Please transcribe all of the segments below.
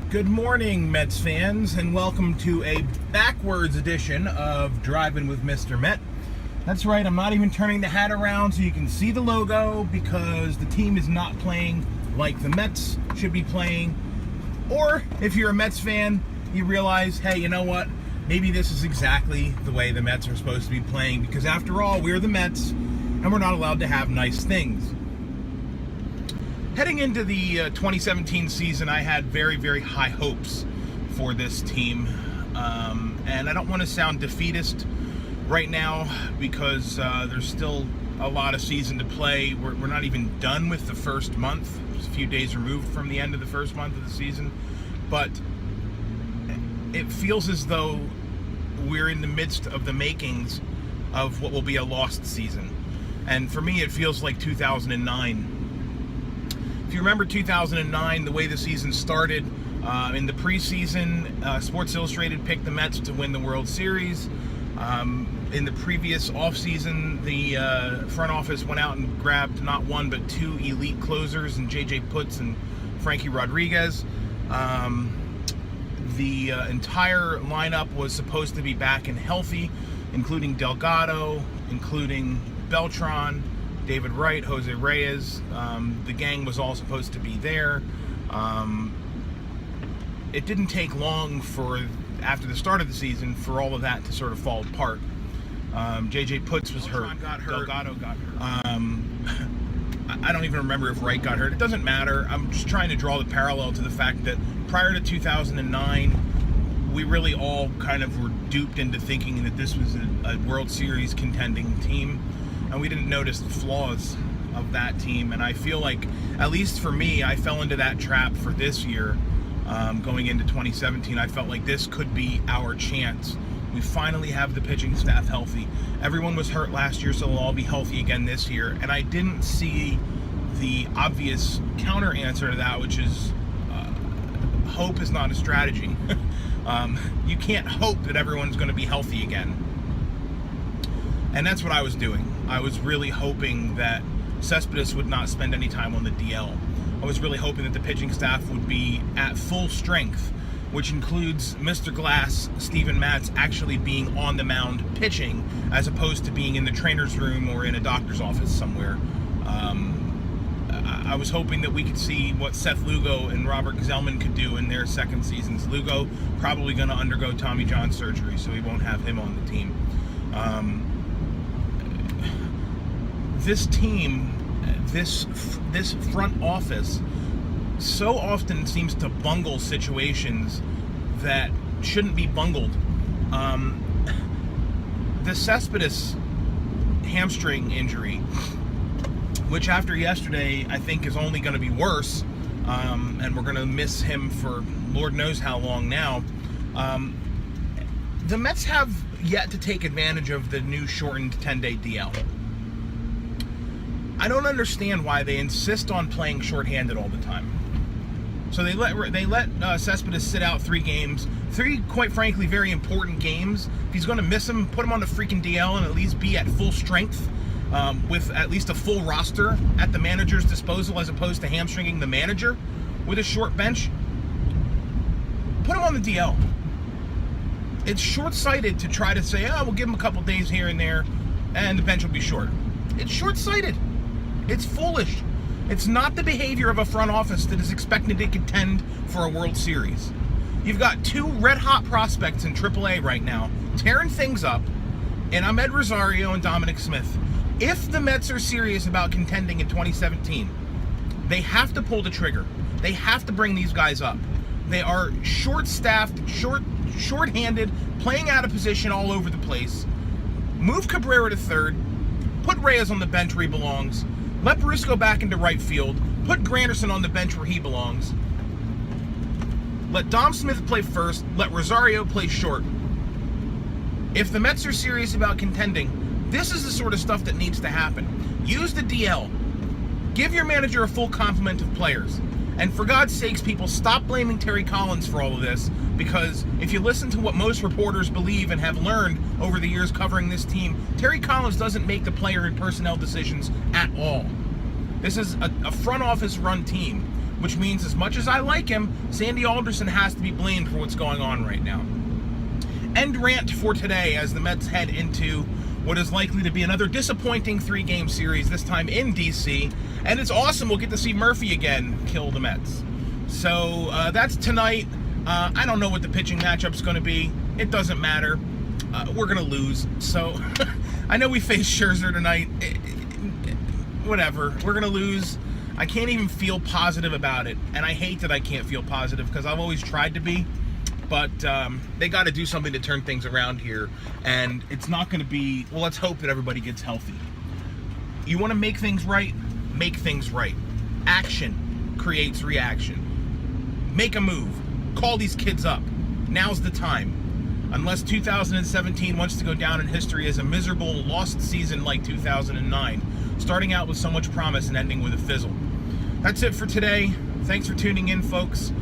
Good morning, Mets fans, and welcome to a backwards edition of Driving with Mr. Met. That's right, I'm not even turning the hat around so you can see the logo because the team is not playing like the Mets should be playing. Or if you're a Mets fan, you realize, hey, you know what? Maybe this is exactly the way the Mets are supposed to be playing because after all, we're the Mets and we're not allowed to have nice things. Heading into the 2017 season, I had very, very high hopes for this team. And I don't want to sound defeatist right now because there's still a lot of season to play. We're not even done with the first month. Just a few days removed from the end of the first month of the season. But it feels as though we're in the midst of the makings of what will be a lost season. And for me, it feels like 2009. If you remember 2009, the way the season started, in the preseason, Sports Illustrated picked the Mets to win the World Series. In the previous offseason, the front office went out and grabbed not one but two elite closers in J.J. Putz and Frankie Rodriguez. The entire lineup was supposed to be back and healthy, including Delgado, including Beltran, David Wright, Jose Reyes. The gang was all supposed to be there. It didn't take long after the start of the season for all of that to sort of fall apart. J.J. Putz was hurt. Delgado got hurt. I don't even remember if Wright got hurt. It doesn't matter. I'm just trying to draw the parallel to the fact that prior to 2009, we really all kind of were duped into thinking that this was a World Series contending team. And we didn't notice the flaws of that team. And I feel like, at least for me, I fell into that trap for this year. Going into 2017, I felt like this could be our chance. We finally have the pitching staff healthy. Everyone was hurt last year, so they'll all be healthy again this year. And I didn't see the obvious counter answer to that, which is hope is not a strategy. You can't hope that everyone's going to be healthy again. And that's what I was doing. I was really hoping that Cespedes would not spend any time on the DL. I was really hoping that the pitching staff would be at full strength, which includes Mr. Glass, Steven Matz, actually being on the mound pitching, as opposed to being in the trainer's room or in a doctor's office somewhere. I was hoping that we could see what Seth Lugo and Robert Gsellman could do in their second seasons. Lugo probably going to undergo Tommy John surgery, so we won't have him on the team. This team, this front office, so often seems to bungle situations that shouldn't be bungled. The Cespedes hamstring injury, which after yesterday I think is only going to be worse, and we're going to miss him for Lord knows how long now. The Mets have yet to take advantage of the new shortened 10-day DL. I don't understand why they insist on playing shorthanded all the time. So they let Cespedes sit out 3 games, 3 quite frankly very important games. If he's going to miss them, put him on the freaking DL and at least be at full strength, with at least a full roster at the manager's disposal, as opposed to hamstringing the manager with a short bench. Put him on the DL. It's short-sighted to try to say, oh, we'll give him a couple days here and there, and the bench will be short. It's short-sighted. It's foolish. It's not the behavior of a front office that is expected to contend for a World Series. You've got 2 red-hot prospects in AAA right now, tearing things up, and Ahmed Rosario and Dominic Smith. If the Mets are serious about contending in 2017, they have to pull the trigger. They have to bring these guys up. They are short-staffed, short-handed, playing out of position all over the place. Move Cabrera to third. Put Reyes on the bench where he belongs. Let Barisco back into right field. Put Granderson on the bench where he belongs. Let Dom Smith play first. Let Rosario play short. If the Mets are serious about contending, this is the sort of stuff that needs to happen. Use the DL. Give your manager a full complement of players. And for God's sakes, people, stop blaming Terry Collins for all of this, because if you listen to what most reporters believe and have learned over the years covering this team, Terry Collins doesn't make the player and personnel decisions at all. This is a front office run team. which means as much as I like him, Sandy Alderson has to be blamed for what's going on right now. End rant for today as the Mets head into what is likely to be another disappointing 3-game series, this time in DC. And it's awesome. We'll get to see Murphy again kill the Mets. So that's tonight. I don't know what the pitching matchup's going to be. It doesn't matter. We're going to lose. So I know we face Scherzer tonight. Whatever. We're going to lose. I can't even feel positive about it. And I hate that I can't feel positive because I've always tried to be. But they got to do something to turn things around here. And it's not going to be, well, let's hope that everybody gets healthy. You want to make things right? Make things right. Action creates reaction. Make a move. Call these kids up. Now's the time. Unless 2017 wants to go down in history as a miserable, lost season like 2009, starting out with so much promise and ending with a fizzle. That's it for today. Thanks for tuning in, folks.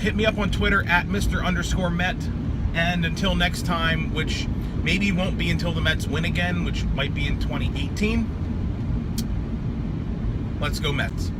Hit me up on Twitter at Mr_Met. And until next time, which maybe won't be until the Mets win again, which might be in 2018, let's go Mets.